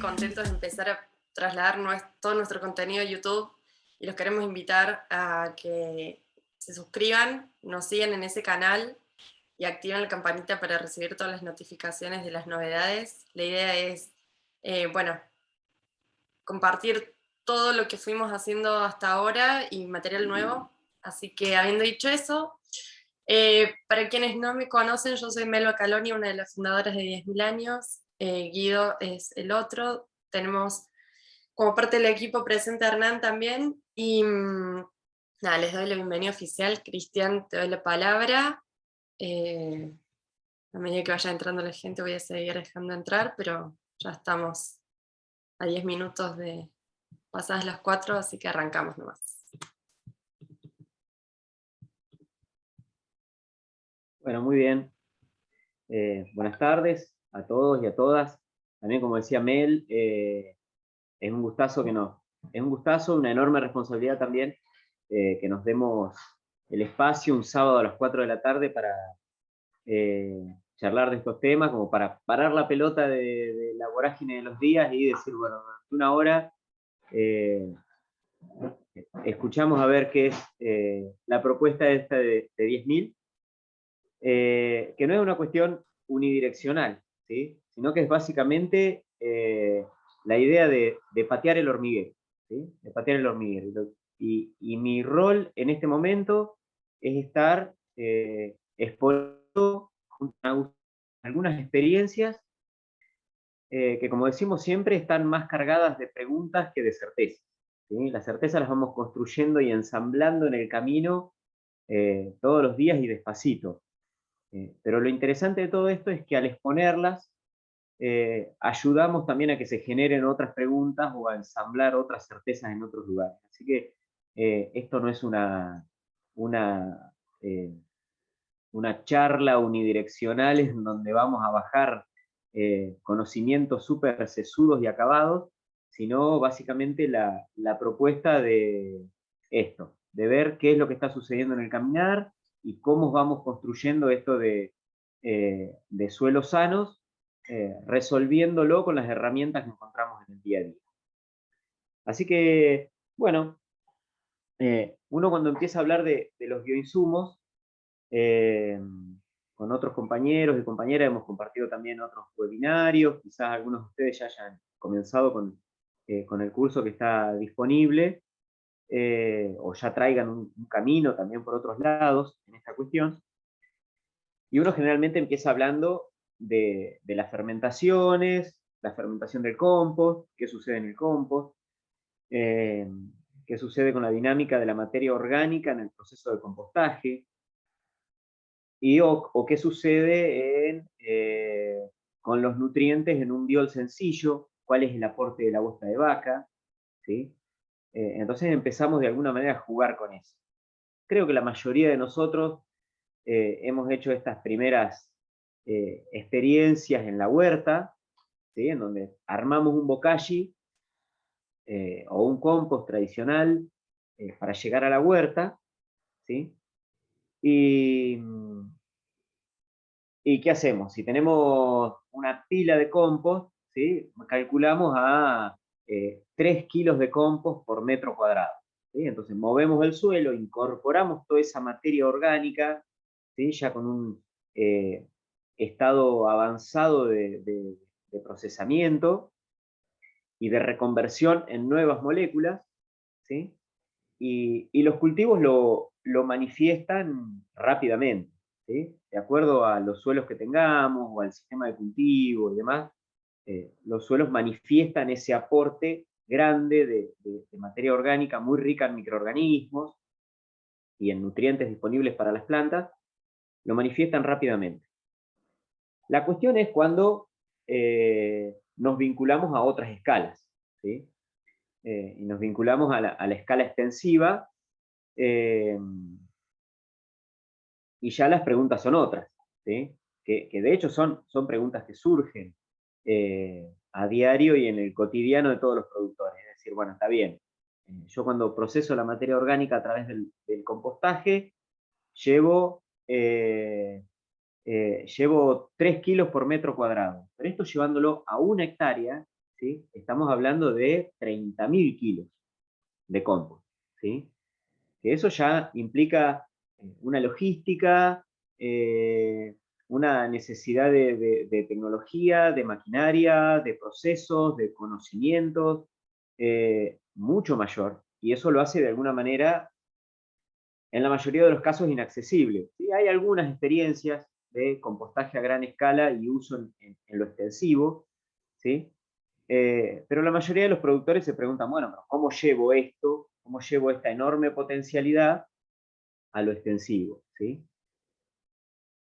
contentos de empezar a trasladar todo nuestro contenido a YouTube y los queremos invitar a que se suscriban, nos sigan en ese canal y activen la campanita para recibir todas las notificaciones de las novedades. La idea es, bueno, compartir todo lo que fuimos haciendo hasta ahora y material nuevo. Así que habiendo dicho eso, para quienes no me conocen, yo soy Melba Caloni, una de las fundadoras de 10.000 años. Guido es el otro. Tenemos como parte del equipo presente a Hernán también. Y nada, les doy la bienvenida oficial. Cristian, te doy la palabra. A medida que vaya entrando la gente voy a seguir dejando entrar, pero ya estamos a 10 minutos de pasadas las 4, así que arrancamos nomás. Bueno, muy bien. Buenas tardes a todos y a todas. También, como decía Mel, es un gustazo es un gustazo, una enorme responsabilidad también que nos demos el espacio un sábado a las 4 de la tarde para charlar de estos temas, como para parar la pelota de la vorágine de los días y decir, bueno, durante una hora escuchamos a ver qué es la propuesta esta de 10.000. Que no es una cuestión unidireccional, ¿sí? Sino que es básicamente la idea de patear el hormiguero, ¿sí? De patear el hormiguero. Y mi rol en este momento es estar exponiendo algunas experiencias que, como decimos siempre, están más cargadas de preguntas que de certezas, ¿sí? Las certezas las vamos construyendo y ensamblando en el camino todos los días y despacito. Pero lo interesante de todo esto es que al exponerlas, ayudamos también a que se generen otras preguntas o a ensamblar otras certezas en otros lugares. Así que esto no es una, eh, una charla unidireccional en donde vamos a bajar conocimientos súper sesudos y acabados, sino básicamente la propuesta de esto, de ver qué es lo que está sucediendo en el caminar y cómo vamos construyendo esto de suelos sanos, resolviéndolo con las herramientas que encontramos en el día a día. Así que, bueno, uno cuando empieza a hablar de los bioinsumos, eh, con otros compañeros y compañeras hemos compartido también otros webinarios, quizás algunos de ustedes ya hayan comenzado con el curso que está disponible, o ya traigan un camino también por otros lados en esta cuestión. Y uno generalmente empieza hablando de las fermentaciones, la fermentación del compost, qué sucede en el compost, eh, qué sucede con la dinámica de la materia orgánica en el proceso de compostaje, o qué sucede con los nutrientes en un biol sencillo, cuál es el aporte de la bosta de vaca, ¿sí? Entonces empezamos de alguna manera a jugar con eso. Creo que la mayoría de nosotros hemos hecho estas primeras experiencias en la huerta, ¿sí? En donde armamos un bocashi o un compost tradicional para llegar a la huerta, ¿sí? ¿Y qué hacemos? Si tenemos una pila de compost, ¿sí? Calculamos a 3 kilos de compost por metro cuadrado, ¿sí? Entonces movemos el suelo, incorporamos toda esa materia orgánica, ¿sí? Ya con un estado avanzado de procesamiento y de reconversión en nuevas moléculas, ¿sí? Y los cultivos lo manifiestan rápidamente, ¿sí? De acuerdo a los suelos que tengamos o al sistema de cultivo y demás, los suelos manifiestan ese aporte grande de materia orgánica muy rica en microorganismos y en nutrientes disponibles para las plantas, lo manifiestan rápidamente. La cuestión es cuando nos vinculamos a otras escalas, ¿sí? Y nos vinculamos a la escala extensiva, eh, y ya las preguntas son otras, ¿sí? Que de hecho son preguntas que surgen a diario y en el cotidiano de todos los productores. Es decir, bueno, está bien, yo cuando proceso la materia orgánica a través del compostaje, llevo, llevo 3 kilos por metro cuadrado, pero esto llevándolo a 1 hectárea, ¿sí? Estamos hablando de 30.000 kilos de compost, ¿sí? Que eso ya implica una logística, una necesidad de tecnología, de maquinaria, de procesos, de conocimientos, mucho mayor. Y eso lo hace de alguna manera, en la mayoría de los casos, inaccesible. ¿Sí? Hay algunas experiencias de compostaje a gran escala y uso en lo extensivo, ¿sí? Pero la mayoría de los productores se preguntan, bueno, ¿cómo llevo esto? ¿Cómo llevo esta enorme potencialidad a lo extensivo? ¿Sí?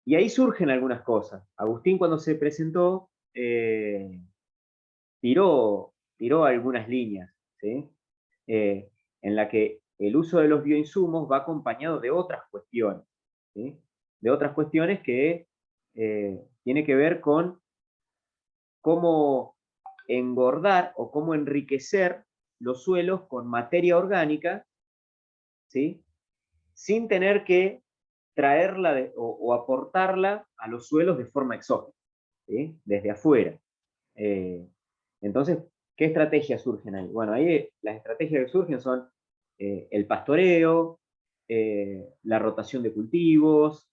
Y ahí surgen algunas cosas. Agustín, cuando se presentó, tiró algunas líneas, ¿sí? En la que el uso de los bioinsumos va acompañado de otras cuestiones, ¿sí? De otras cuestiones que tiene que ver con cómo engordar o cómo enriquecer los suelos con materia orgánica, ¿sí? Sin tener que traerla o aportarla a los suelos de forma exógena, ¿sí? Desde afuera. Eh, entonces, ¿qué estrategias surgen ahí? Bueno, ahí las estrategias que surgen son el pastoreo, la rotación de cultivos,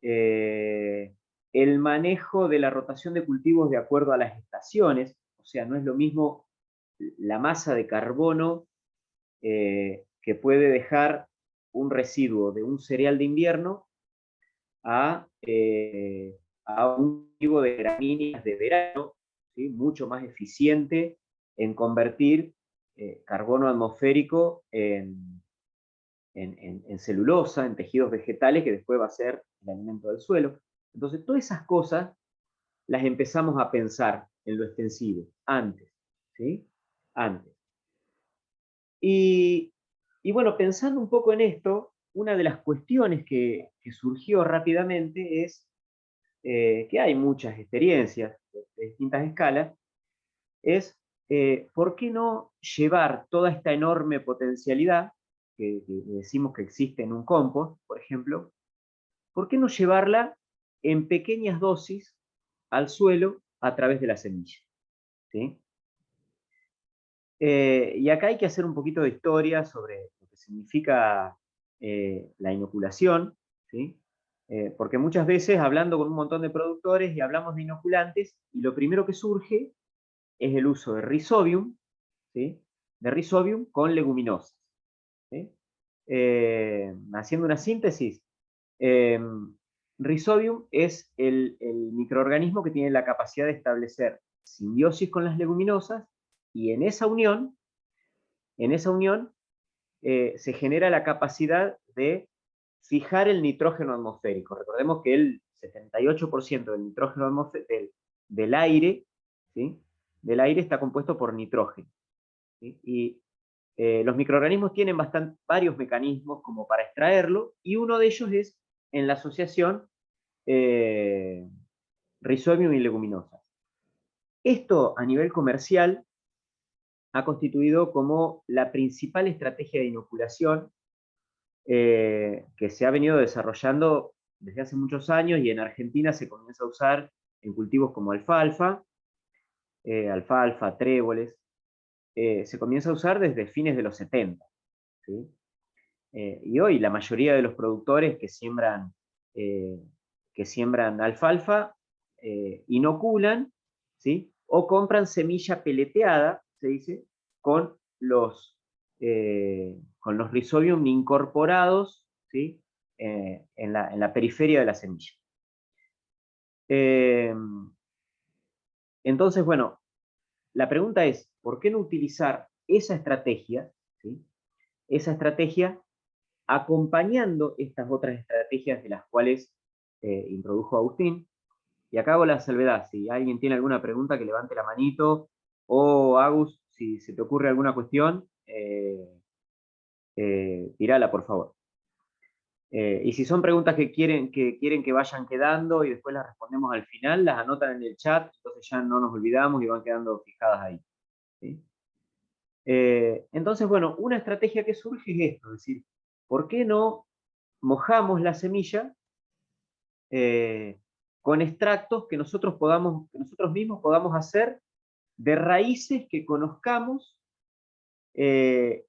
el manejo de la rotación de cultivos de acuerdo a las estaciones, o sea, no es lo mismo la masa de carbono que puede dejar un residuo de un cereal de invierno a un cultivo de gramíneas de verano, ¿sí? Mucho más eficiente en convertir carbono atmosférico en celulosa, en tejidos vegetales, que después va a ser el alimento del suelo. Entonces, todas esas cosas las empezamos a pensar en lo extensivo, antes, ¿sí? Antes. Y, y bueno, pensando un poco en esto, una de las cuestiones que surgió rápidamente es que hay muchas experiencias de distintas escalas, es ¿por qué no llevar toda esta enorme potencialidad que decimos que existe en un compost, por ejemplo, ¿por qué no llevarla en pequeñas dosis al suelo a través de la semilla? ¿Sí? Y acá hay que hacer un poquito de historia sobre lo que significa la inoculación, ¿sí? Porque muchas veces hablando con un montón de productores y hablamos de inoculantes, y lo primero que surge es el uso de Rhizobium, ¿sí? De Rhizobium con leguminosas, ¿sí? Haciendo una síntesis, eh, Rhizobium es el microorganismo que tiene la capacidad de establecer simbiosis con las leguminosas y en esa unión se genera la capacidad de fijar el nitrógeno atmosférico. Recordemos que el 78% del nitrógeno del aire, ¿sí? Del aire está compuesto por nitrógeno, ¿sí? Y los microorganismos tienen varios mecanismos como para extraerlo, y uno de ellos es en la asociación eh, Rhizobium y leguminosas. Esto a nivel comercial ha constituido como la principal estrategia de inoculación que se ha venido desarrollando desde hace muchos años, y en Argentina se comienza a usar en cultivos como alfalfa, tréboles, se comienza a usar desde fines de los 70. ¿Sí? Y hoy la mayoría de los productores eh, que siembran alfalfa inoculan, ¿sí? O compran semilla peleteada, se dice, con los Rhizobium incorporados, ¿sí? En la periferia de la semilla. Eh, entonces, bueno, la pregunta es, ¿por qué no utilizar esa estrategia, ¿sí? Esa estrategia acompañando estas otras estrategias de las cuales introdujo Agustín? Y acá hago la salvedad, si alguien tiene alguna pregunta que levante la manito, o Agus, si se te ocurre alguna cuestión, tirala por favor. Y si son preguntas que quieren que vayan quedando y después las respondemos al final, las anotan en el chat, entonces ya no nos olvidamos y van quedando fijadas ahí, ¿sí? Entonces, bueno, una estrategia que surge es esto, es decir, ¿por qué no mojamos la semilla con extractos que nosotros mismos podamos hacer de raíces que conozcamos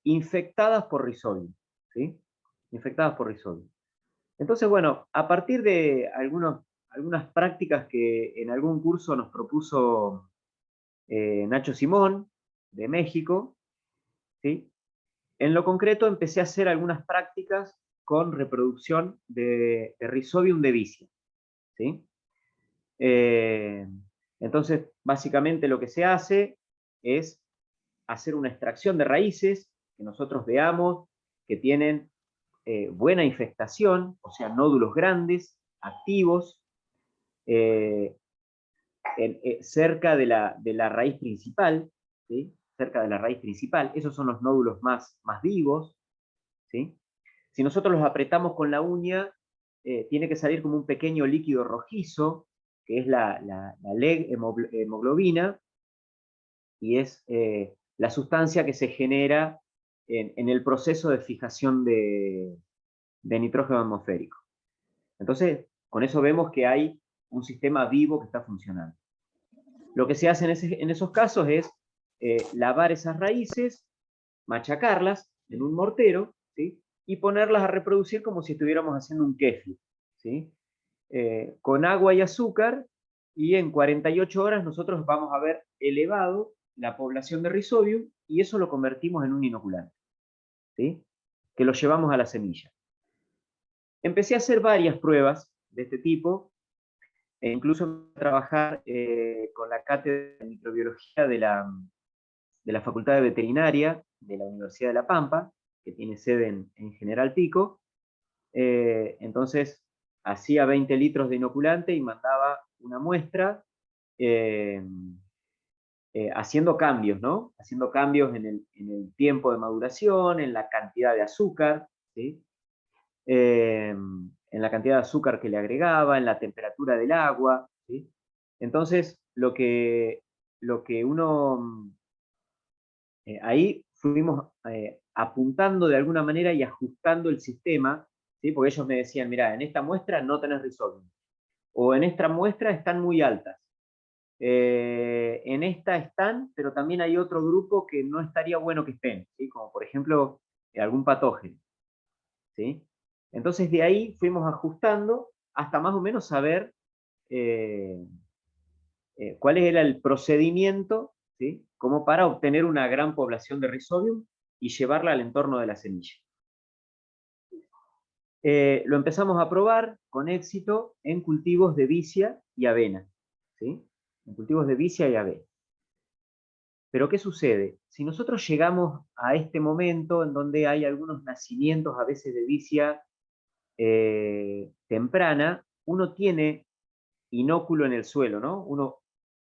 infectadas por Rhizobium, ¿sí? Infectadas por Rhizobium. Entonces, bueno, a partir de algunas prácticas que en algún curso nos propuso Nacho Simón, de México, ¿sí? En lo concreto empecé a hacer algunas prácticas con reproducción de Rhizobium de vicia, ¿sí? Entonces, básicamente lo que se hace es hacer una extracción de raíces que nosotros veamos que tienen buena infestación, o sea, nódulos grandes, activos, eh, cerca de la raíz principal, ¿sí? Cerca de la raíz principal, esos son los nódulos más vivos, ¿sí? Si nosotros los apretamos con la uña, tiene que salir como un pequeño líquido rojizo, que es la LEG hemoglobina, y es la sustancia que se genera en el proceso de fijación de nitrógeno atmosférico. Entonces, con eso vemos que hay un sistema vivo que está funcionando. Lo que se hace en esos casos es lavar esas raíces, machacarlas en un mortero, ¿sí? Y ponerlas a reproducir como si estuviéramos haciendo un kéfir, ¿sí? Con agua y azúcar, y en 48 horas nosotros vamos a ver elevado la población de Rhizobium, y eso lo convertimos en un inoculante, ¿sí? Que lo llevamos a la semilla. Empecé a hacer varias pruebas de este tipo, e incluso trabajar con la cátedra de microbiología de la Facultad de Veterinaria de la Universidad de La Pampa, que tiene sede en General Pico. Entonces, hacía 20 litros de inoculante y mandaba una muestra haciendo cambios, ¿no? Haciendo cambios en el tiempo de maduración, en la cantidad de azúcar, ¿sí? En la cantidad de azúcar que le agregaba, en la temperatura del agua, ¿sí? Entonces, lo que uno ahí fuimos apuntando de alguna manera y ajustando el sistema, ¿sí? Porque ellos me decían, mira, en esta muestra no tenés Rhizobium, o en esta muestra están muy altas, en esta están, pero también hay otro grupo que no estaría bueno que estén, ¿sí? Como por ejemplo algún patógeno, ¿sí? Entonces de ahí fuimos ajustando hasta más o menos saber eh, cuál era el procedimiento, ¿sí? Como para obtener una gran población de Rhizobium y llevarla al entorno de la semilla. Lo empezamos a probar con éxito en cultivos de vicia y avena, ¿sí? En cultivos de vicia y avena. Pero ¿qué sucede? Si nosotros llegamos a este momento en donde hay algunos nacimientos a veces de vicia temprana, uno tiene inóculo en el suelo, ¿no?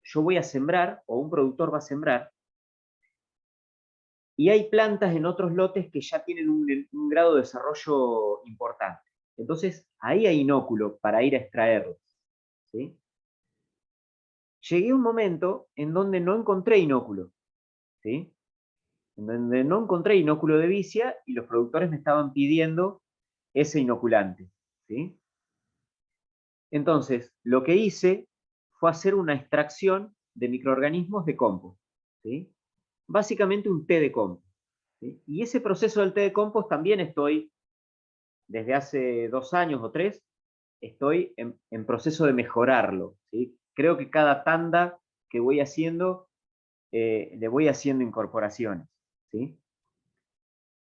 Yo voy a sembrar, o un productor va a sembrar, y hay plantas en otros lotes que ya tienen un grado de desarrollo importante. Entonces, ahí hay inóculo para ir a extraerlos, ¿sí? Llegué a un momento en donde no encontré inóculo, ¿sí? En donde no encontré inóculo de vicia y los productores me estaban pidiendo ese inoculante, ¿sí? Entonces, lo que hice fue hacer una extracción de microorganismos de compost, ¿sí? Básicamente un té de compost, ¿sí? Y ese proceso del té de compost también estoy, desde hace 2 años o 3, estoy en proceso de mejorarlo, ¿sí? Creo que cada tanda que voy haciendo, le voy haciendo incorporaciones, ¿sí?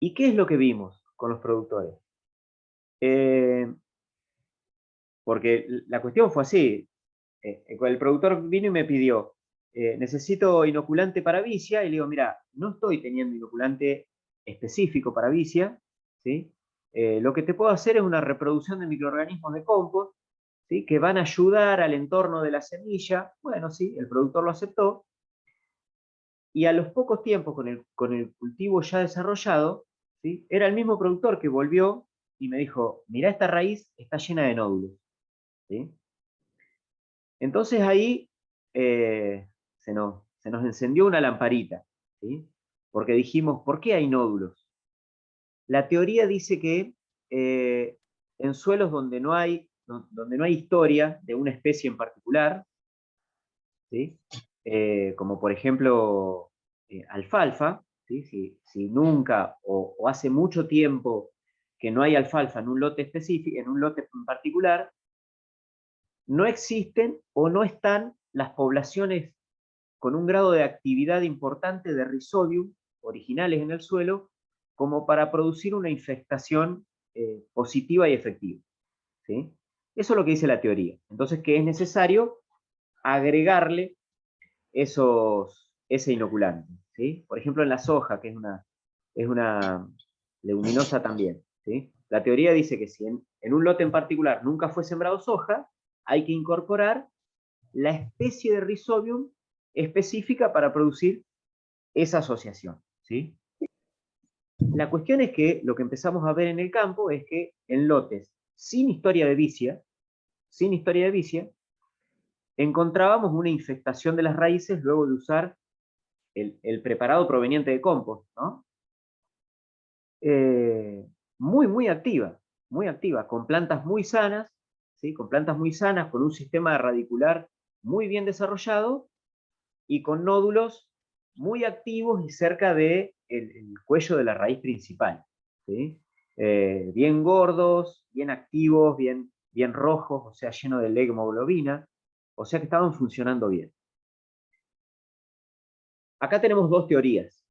¿Y qué es lo que vimos con los productores? Porque la cuestión fue así. El productor vino y me pidió, necesito inoculante para vicia, y le digo, mira, no estoy teniendo inoculante específico para vicia, ¿sí? Lo que te puedo hacer es una reproducción de microorganismos de compost, ¿sí? Que van a ayudar al entorno de la semilla. Bueno, sí, el productor lo aceptó, y a los pocos tiempos, con el cultivo ya desarrollado, ¿sí? Era el mismo productor que volvió y me dijo, mira, esta raíz está llena de nódulos, ¿sí? Entonces ahí se nos encendió una lamparita, ¿sí? Porque dijimos, ¿por qué hay nódulos? La teoría dice que en suelos donde no hay historia de una especie en particular, ¿sí? como por ejemplo alfalfa, ¿sí? Si nunca o hace mucho tiempo que no hay alfalfa en un lote específico, en un lote en particular, no existen o no están las poblaciones con un grado de actividad importante de Rhizobium originales en el suelo como para producir una infestación positiva y efectiva, ¿sí? Eso es lo que dice la teoría. Entonces, que es necesario agregarle ese inoculante, ¿sí? Por ejemplo, en la soja, que es una leguminosa también, ¿sí? La teoría dice que si en un lote en particular nunca fue sembrado soja, hay que incorporar la especie de Rhizobium específica para producir esa asociación, ¿sí? La cuestión es que lo que empezamos a ver en el campo es que en lotes sin historia de vicia, encontrábamos una infestación de las raíces luego de usar el preparado proveniente de compost, ¿no? Muy activa, con plantas muy sanas, ¿sí? Con plantas muy sanas, con un sistema radicular muy bien desarrollado y con nódulos muy activos y cerca del el cuello de la raíz principal, ¿sí? Bien gordos, bien activos, bien rojos, o sea, lleno de hemoglobina, o sea que estaban funcionando bien. Acá tenemos dos teorías,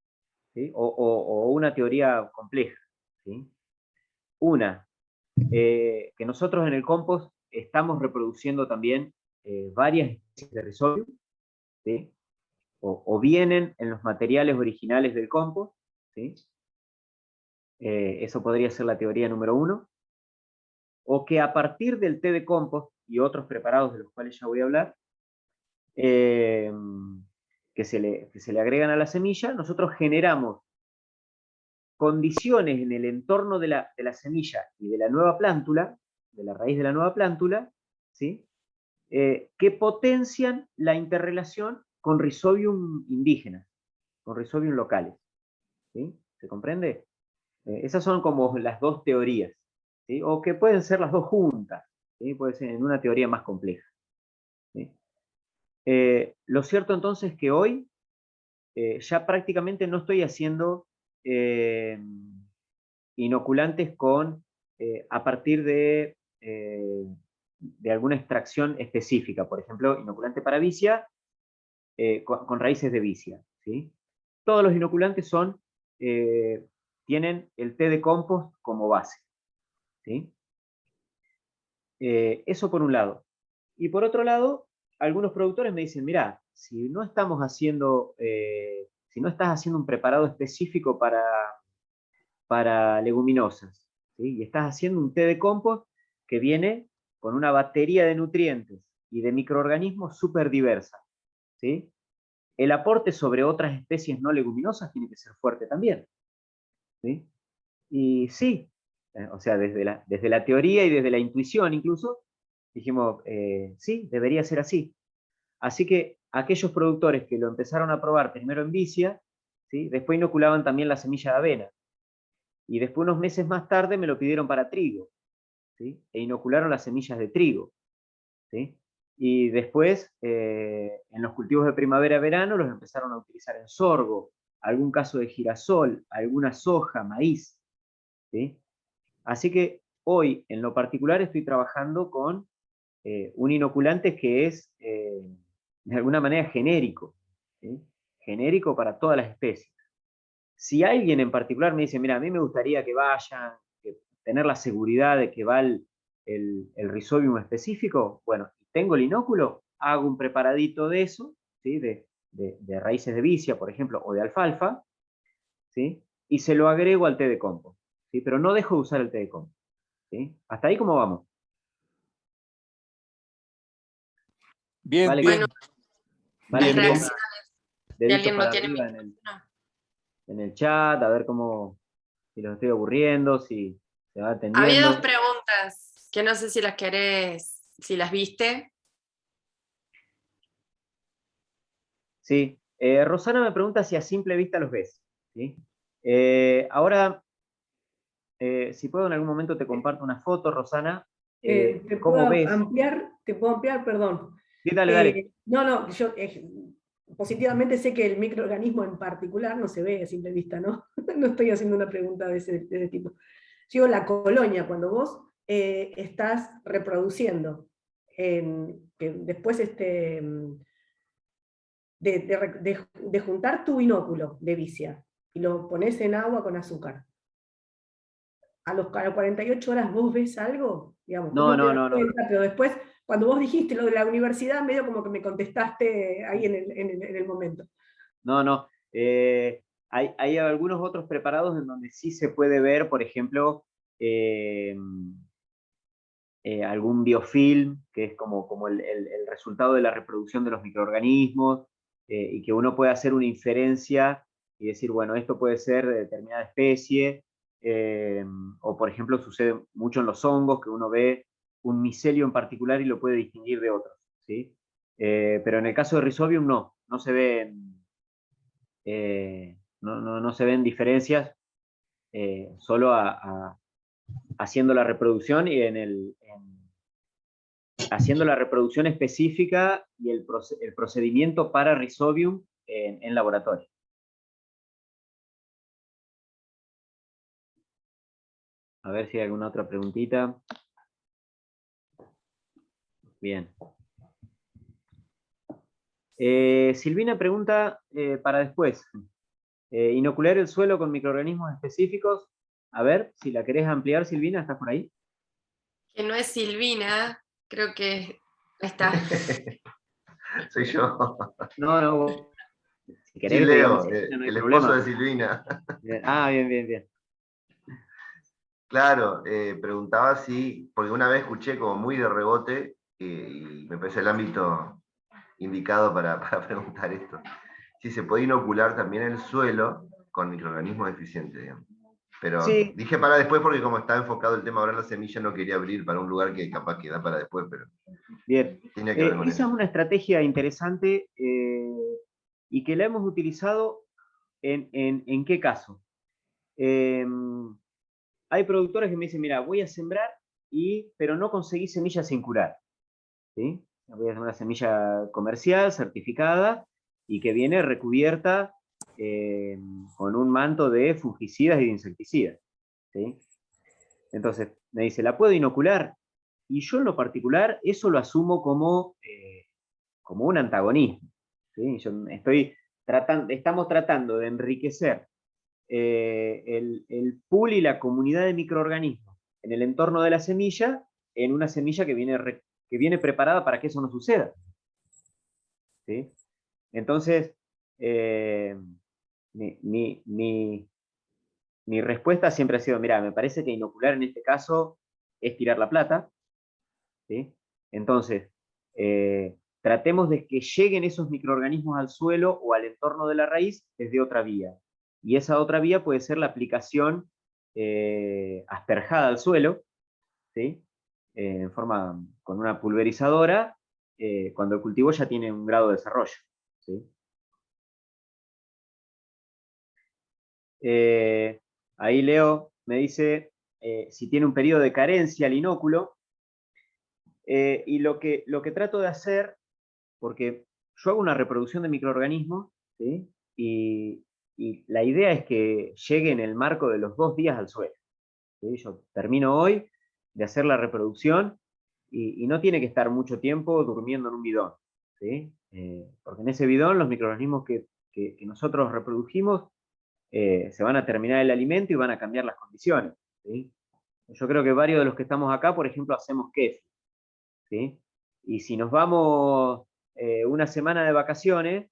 ¿sí? O una teoría compleja, ¿sí? Una, que nosotros en el compost estamos reproduciendo también varias especies de Rhizobium, ¿sí? O vienen en los materiales originales del compost, ¿sí? Eso podría ser la teoría número uno. O que a partir del té de compost y otros preparados de los cuales ya voy a hablar, eh, que se le agregan a la semilla, nosotros generamos condiciones en el entorno de la semilla y de la nueva plántula, de la raíz de la nueva plántula, ¿sí? Que potencian la interrelación con Rhizobium indígenas, con Rhizobium locales, ¿sí? ¿Se comprende? Esas son como las dos teorías, ¿sí? O que pueden ser las dos juntas, ¿sí? Puede ser en una teoría más compleja, ¿sí? Lo cierto entonces es que hoy ya prácticamente no estoy haciendo inoculantes a partir de alguna extracción específica, por ejemplo, inoculante para vicia con raíces de vicia, ¿sí? Todos los inoculantes tienen el té de compost como base, ¿sí? Eso por un lado. Y por otro lado, algunos productores me dicen, mira, si no estás haciendo un preparado específico para leguminosas, ¿sí? Y estás haciendo un té de compost que viene con una batería de nutrientes y de microorganismos súper diversa, ¿sí? El aporte sobre otras especies no leguminosas tiene que ser fuerte también, ¿sí? Y sí, o sea, desde la teoría y desde la intuición incluso, dijimos, sí, debería ser así. Así que aquellos productores que lo empezaron a probar primero en vicia, ¿sí? Después inoculaban también la semilla de avena. Y después, unos meses más tarde, me lo pidieron para trigo, ¿sí? E inocularon las semillas de trigo, ¿sí? Y después, en los cultivos de primavera-verano, los empezaron a utilizar en sorgo, algún caso de girasol, alguna soja, maíz, ¿sí? Así que hoy, en lo particular, estoy trabajando con un inoculante que es, de alguna manera, genérico, ¿sí? Genérico para todas las especies. Si alguien en particular me dice, mira, a mí me gustaría que vayan, tener la seguridad de que va el Rhizobium específico, bueno, tengo el inóculo, hago un preparadito de eso, ¿sí? De raíces de vicia, por ejemplo, o de alfalfa, ¿sí? Y se lo agrego al té de compost, ¿sí? Pero no dejo de usar el té de compost, ¿sí? ¿Hasta ahí cómo vamos? Bien, Vale, bien, Bueno, vale las bien, que bien. reacciones ponga de deditos alguien no para tiene arriba micrófono. en el chat, a ver si los estoy aburriendo, si se va Había dos atendiendo. preguntas que no sé si si las viste. Sí, Rosana me pregunta si a simple vista los ves, ¿sí? Ahora, si puedo en algún momento te comparto una foto, Rosana, ¿Te puedo ¿cómo ves? ampliar? ¿Te puedo ampliar? Perdón. Sí, dale, dale. No, positivamente sé que el microorganismo en particular no se ve a simple vista, ¿no? No estoy haciendo una pregunta de ese tipo. Digo, la colonia, cuando vos estás reproduciendo, que después de juntar tu inóculo de vicia y lo pones en agua con azúcar, a las 48 horas vos ves algo, digamos, No, ¿cómo te no, das no, no. cuenta? Pero después, cuando vos dijiste lo de la universidad, medio como que me contestaste ahí en el momento. No, no. Hay algunos otros preparados en donde sí se puede ver, por ejemplo, algún biofilm, que es como el resultado de la reproducción de los microorganismos, y que uno puede hacer una inferencia y decir, bueno, esto puede ser de determinada especie, o por ejemplo sucede mucho en los hongos, que uno ve un micelio en particular y lo puede distinguir de otros, ¿sí? Pero en el caso de Rhizobium no se ven, no se ven diferencias, solo haciendo la reproducción y haciendo la reproducción específica y el procedimiento para Rhizobium en laboratorio. A ver si hay alguna otra preguntita. Bien. Silvina pregunta para después. Inocular el suelo con microorganismos específicos. A ver, si la querés ampliar, Silvina, ¿estás por ahí? Que no es Silvina, creo que ahí está. Soy yo. No, no. Si querés Sí, que te digamos Leo, Silvina, no hay el esposo de problema. Silvina. Bien, bien, bien. Claro, preguntaba si, porque una vez escuché como muy de rebote, y me parece el ámbito indicado para preguntar esto, si se puede inocular también el suelo con microorganismos deficientes, digamos. Pero Sí, dije para después porque como está enfocado el tema ahora en la semilla, no quería abrir para un lugar que capaz que da para después, pero bien. tenía que ver con Esa eso. es una estrategia interesante y que la hemos utilizado en qué caso. Hay productores que me dicen, mira, voy a sembrar, pero no conseguí semillas sin curar. ¿Sí? Voy a hacer una semilla comercial, certificada, y que viene recubierta con un manto de fungicidas y de insecticidas. ¿Sí? Entonces, me dice, ¿la puedo inocular? Y yo en lo particular, eso lo asumo como un antagonismo. ¿Sí? Estamos tratando de enriquecer el pool y la comunidad de microorganismos en el entorno de la semilla, en una semilla que viene preparada para que eso no suceda. ¿Sí? Entonces, mi respuesta siempre ha sido, mira, me parece que inocular en este caso es tirar la plata. ¿Sí? Entonces, tratemos de que lleguen esos microorganismos al suelo o al entorno de la raíz desde otra vía. Y esa otra vía puede ser la aplicación asperjada al suelo, ¿sí? En forma con una pulverizadora, cuando el cultivo ya tiene un grado de desarrollo. ¿Sí? Ahí Leo me dice si tiene un periodo de carencia el inóculo, y lo que trato de hacer, porque yo hago una reproducción de microorganismos, ¿sí? Y la idea es que llegue en el marco de los 2 días al suelo. ¿Sí? Yo termino hoy de hacer la reproducción y no tiene que estar mucho tiempo durmiendo en un bidón. ¿Sí? Porque en ese bidón los microorganismos que nosotros reprodujimos se van a terminar el alimento y van a cambiar las condiciones. ¿Sí? Yo creo que varios de los que estamos acá, por ejemplo, hacemos kéfir. ¿Sí? Y si nos vamos una semana de vacaciones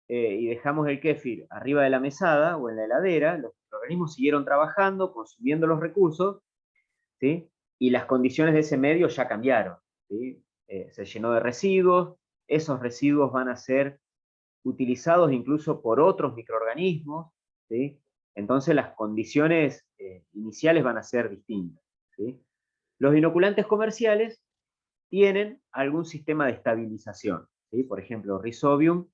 y dejamos el kéfir arriba de la mesada o en la heladera, los microorganismos siguieron trabajando, consumiendo los recursos, ¿sí? Y las condiciones de ese medio ya cambiaron. ¿Sí? Se llenó de residuos, esos residuos van a ser utilizados incluso por otros microorganismos, ¿sí? Entonces las condiciones iniciales van a ser distintas. ¿Sí? Los inoculantes comerciales tienen algún sistema de estabilización. ¿Sí? Por ejemplo, Rhizobium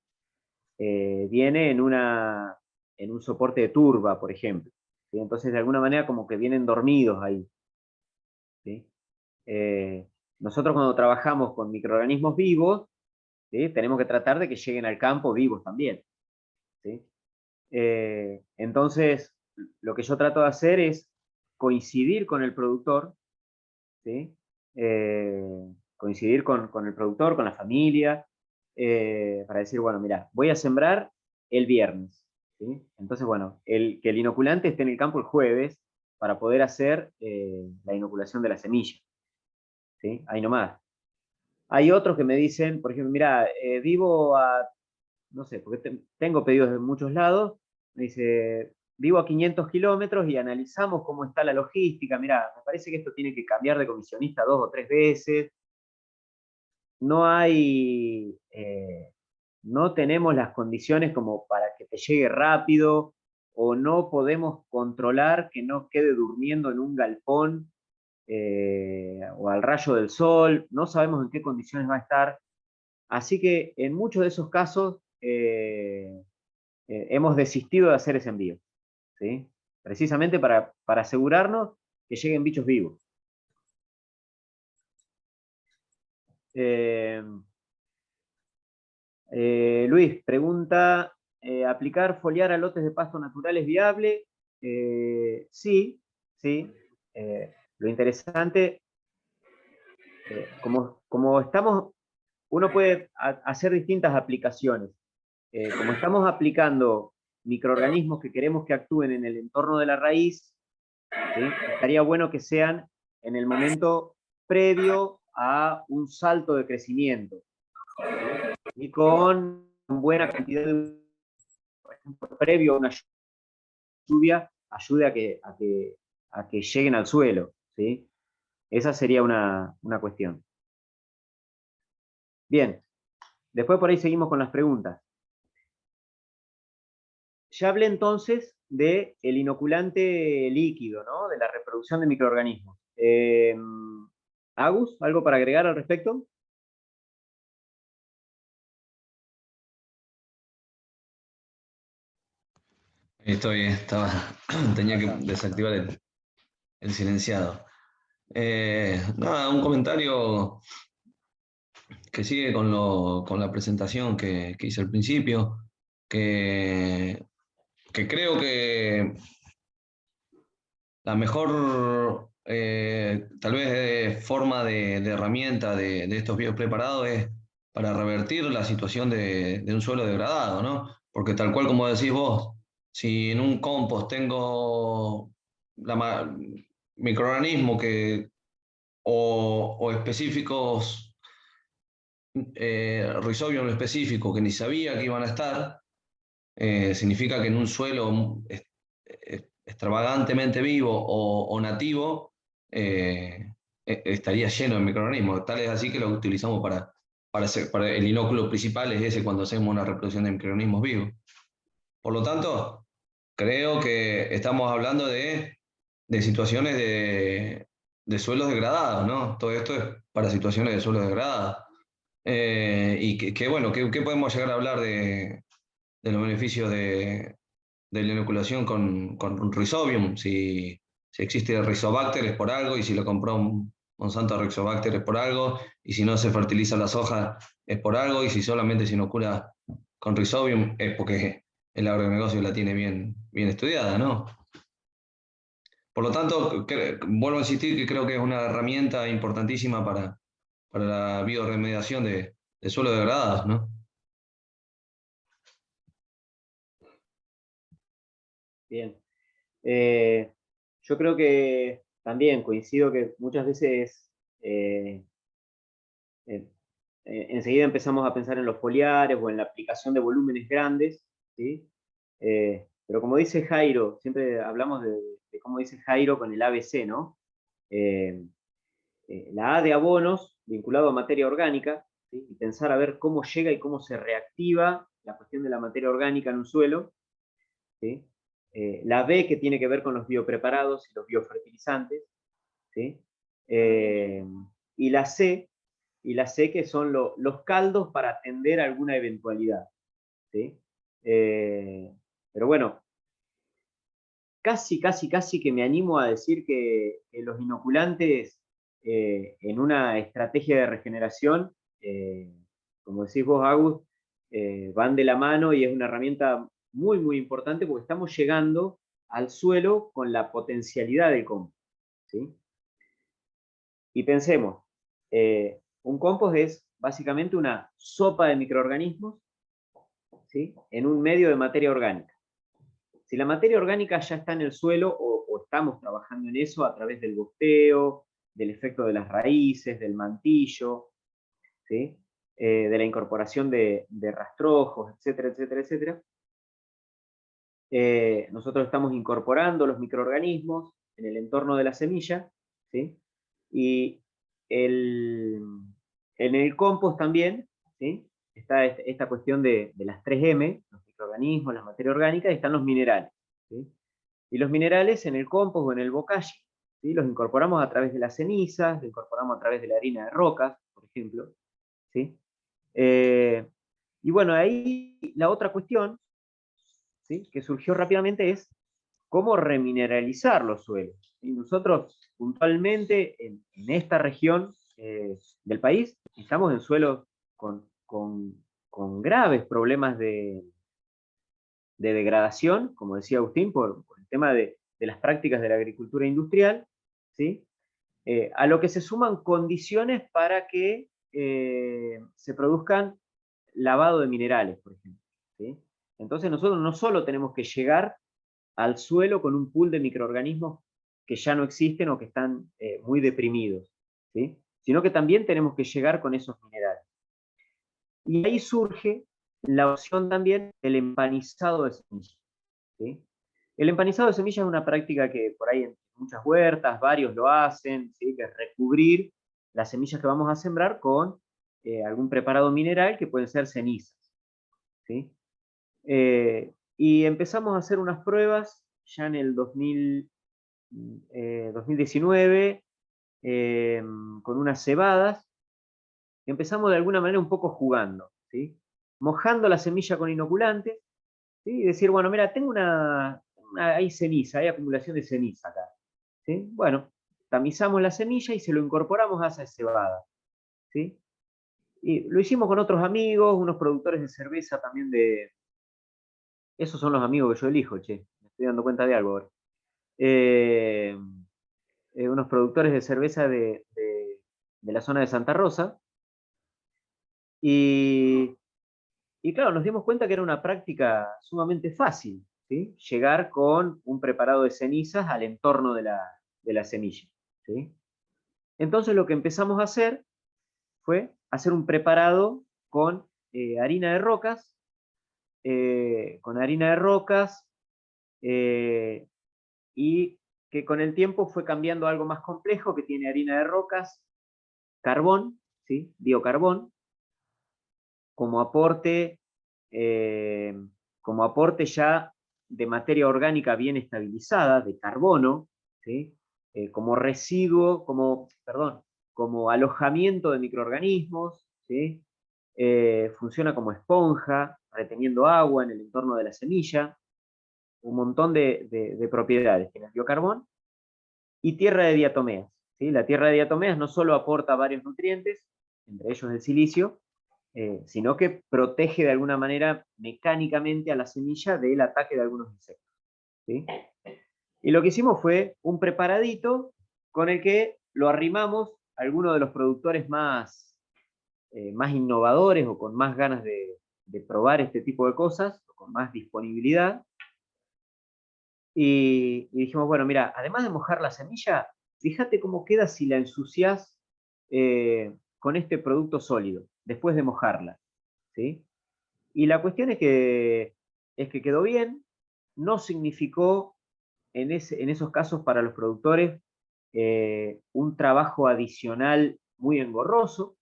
viene en un soporte de turba, por ejemplo. ¿Sí? Entonces, de alguna manera, como que vienen dormidos ahí. ¿Sí? Nosotros cuando trabajamos con microorganismos vivos, ¿sí? Tenemos que tratar de que lleguen al campo vivos también, ¿sí? Entonces, lo que yo trato de hacer es coincidir con el productor, ¿sí? Coincidir con el productor, con la familia, para decir, bueno, mira, voy a sembrar el viernes, ¿sí? Entonces, bueno, que el inoculante esté en el campo el jueves para poder hacer la inoculación de la semilla, ¿sí? Ahí nomás. Hay otros que me dicen, por ejemplo, mira, vivo a, no sé, porque tengo pedidos de muchos lados, me dice, vivo a 500 kilómetros y analizamos cómo está la logística, mira, me parece que esto tiene que cambiar de comisionista 2 o 3 veces, no hay, no tenemos las condiciones como para que te llegue rápido, o no podemos controlar que no quede durmiendo en un galpón o al rayo del sol, no sabemos en qué condiciones va a estar. Así que en muchos de esos casos hemos desistido de hacer ese envío, ¿sí? Precisamente para asegurarnos que lleguen bichos vivos. Luis pregunta, ¿aplicar foliar a lotes de pasto natural es viable? Sí, sí. Lo interesante, como estamos, uno puede hacer distintas aplicaciones. Como estamos aplicando microorganismos que queremos que actúen en el entorno de la raíz, ¿sí? Estaría bueno que sean en el momento previo a un salto de crecimiento, ¿sí? Y con buena cantidad de, por ejemplo, previo a una lluvia, ayude a que lleguen al suelo, ¿sí? Esa sería una cuestión. Bien, después por ahí seguimos con las preguntas. Ya hablé entonces del inoculante líquido, ¿no? De la reproducción de microorganismos. Agus, ¿algo para agregar al respecto? Tenía que desactivar el silenciado. Nada, un comentario que sigue con la presentación que hice al principio, que creo que la mejor, tal vez, forma de herramienta de estos biopreparados es para revertir la situación de un suelo degradado, ¿no? Porque tal cual como decís vos, si en un compost tengo microorganismos o específicos, Rhizobium específico que ni sabía que iban a estar, significa que en un suelo extravagantemente vivo o nativo estaría lleno de microorganismos. Tal es así que lo utilizamos para el inóculo principal, es ese cuando hacemos una reproducción de microorganismos vivos. Por lo tanto, creo que estamos hablando de situaciones de suelos degradados, ¿no? Todo esto es para situaciones de suelos degradados. Y bueno, ¿qué podemos llegar a hablar de los beneficios de la inoculación con Rhizobium? Si existe Rizobacter es por algo, y si lo compró un Monsanto Rizobacter es por algo, y si no se fertiliza la soja es por algo, y si solamente se inocula con Rhizobium es porque el agronegocio la tiene bien estudiada, ¿no? Por lo tanto, vuelvo a insistir que creo que es una herramienta importantísima para la bioremediación de suelos degradados, ¿no? Bien. Yo creo que también coincido que muchas veces enseguida empezamos a pensar en los foliares o en la aplicación de volúmenes grandes, ¿sí? Pero como dice Jairo, siempre hablamos de cómo dice Jairo con el ABC, ¿no? La A de abonos vinculado a materia orgánica, ¿sí? Y pensar a ver cómo llega y cómo se reactiva la cuestión de la materia orgánica en un suelo, ¿sí? La B que tiene que ver con los biopreparados y los biofertilizantes, ¿sí? Y la C que son los caldos para atender alguna eventualidad, ¿sí? Pero bueno, casi que me animo a decir que los inoculantes en una estrategia de regeneración, como decís vos, Agus, van de la mano y es una herramienta muy, muy importante porque estamos llegando al suelo con la potencialidad del compost, ¿sí? Y pensemos, un compost es básicamente una sopa de microorganismos, ¿sí?, en un medio de materia orgánica. Si la materia orgánica ya está en el suelo o estamos trabajando en eso a través del goteo, del efecto de las raíces, del mantillo, ¿sí?, de la incorporación de rastrojos, etcétera, etcétera, etcétera, nosotros estamos incorporando los microorganismos en el entorno de la semilla, ¿sí? Y en el compost también, ¿sí?, está esta cuestión de las 3M, los microorganismos, la materia orgánica, y están los minerales, ¿sí? Y los minerales en el compost o en el bokashi, ¿sí?, los incorporamos a través de las cenizas, los incorporamos a través de la harina de rocas, por ejemplo, ¿sí? Y bueno, ahí la otra cuestión, ¿sí?, que surgió rápidamente es cómo remineralizar los suelos. Y nosotros, puntualmente, en esta región del país, estamos en suelos con graves problemas de degradación, como decía Agustín, por el tema de las prácticas de la agricultura industrial, ¿sí? A lo que se suman condiciones para que se produzcan lavado de minerales, por ejemplo, ¿sí? Entonces nosotros no solo tenemos que llegar al suelo con un pool de microorganismos que ya no existen o que están muy deprimidos, ¿sí?, sino que también tenemos que llegar con esos minerales. Y ahí surge la opción también del empanizado de semillas, ¿sí? El empanizado de semillas es una práctica que por ahí en muchas huertas, varios lo hacen, ¿sí?, que es recubrir las semillas que vamos a sembrar con algún preparado mineral que pueden ser cenizas, ¿sí? Y empezamos a hacer unas pruebas ya en el 2019 con unas cebadas. Empezamos de alguna manera un poco jugando, ¿sí?, mojando la semilla con inoculantes, ¿sí?, y decir, bueno, mira, tengo hay ceniza, hay acumulación de ceniza acá, ¿sí? Bueno, tamizamos la semilla y se lo incorporamos a esa cebada, ¿sí? Y lo hicimos con otros amigos, unos productores de cerveza también esos son los amigos que yo elijo, che, me estoy dando cuenta de algo ahora. Unos productores de cerveza de la zona de Santa Rosa, y claro, nos dimos cuenta que era una práctica sumamente fácil, ¿sí?, llegar con un preparado de cenizas al entorno de la semilla, ¿sí? Entonces lo que empezamos a hacer fue hacer un preparado con harina de rocas, y que con el tiempo fue cambiando a algo más complejo, que tiene harina de rocas, carbón, ¿sí?, biocarbón, como aporte, eh, como aporte ya de materia orgánica bien estabilizada, de carbono, ¿sí?, como residuo, como alojamiento de microorganismos, ¿sí?, funciona como esponja, reteniendo agua en el entorno de la semilla, un montón de propiedades tiene el biocarbón, y tierra de diatomeas, ¿sí? La tierra de diatomeas no solo aporta varios nutrientes, entre ellos el silicio, sino que protege de alguna manera mecánicamente a la semilla del ataque de algunos insectos, ¿sí? Y lo que hicimos fue un preparadito con el que lo arrimamos a algunos de los productores más innovadores o con más ganas de probar este tipo de cosas, o con más disponibilidad. Y dijimos, bueno, mira, además de mojar la semilla, fíjate cómo queda si la ensucias con este producto sólido, después de mojarla, ¿sí? Y la cuestión es que quedó bien, no significó en esos casos para los productores un trabajo adicional muy engorroso,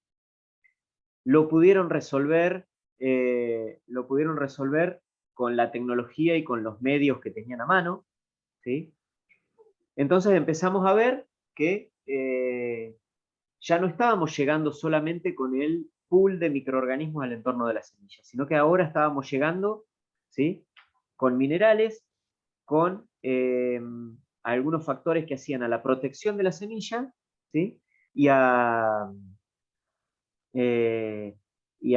lo pudieron resolver con la tecnología y con los medios que tenían a mano, ¿sí? Entonces empezamos a ver que ya no estábamos llegando solamente con el pool de microorganismos al entorno de la semilla, sino que ahora estábamos llegando, ¿sí?, con minerales, con algunos factores que hacían a la protección de la semilla, ¿sí?, y y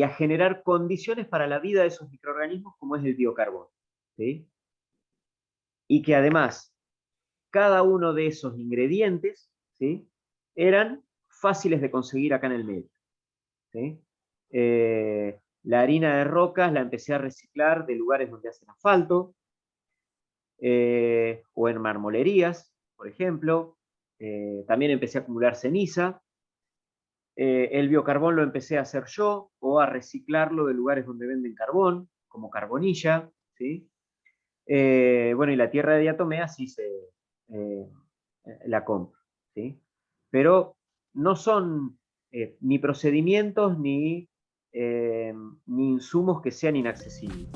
a generar condiciones para la vida de esos microorganismos como es el biocarbono. ¿Sí? Y que además cada uno de esos ingredientes, ¿sí?, eran fáciles de conseguir acá en el medio. ¿Sí? La harina de rocas la empecé a reciclar de lugares donde hacen asfalto, o en marmolerías, por ejemplo. También empecé a acumular ceniza. El biocarbón lo empecé a hacer yo, o a reciclarlo de lugares donde venden carbón, como Carbonilla, ¿sí? Bueno, y la tierra de diatomea sí la compro, ¿sí? Pero no son ni procedimientos ni insumos que sean inaccesibles.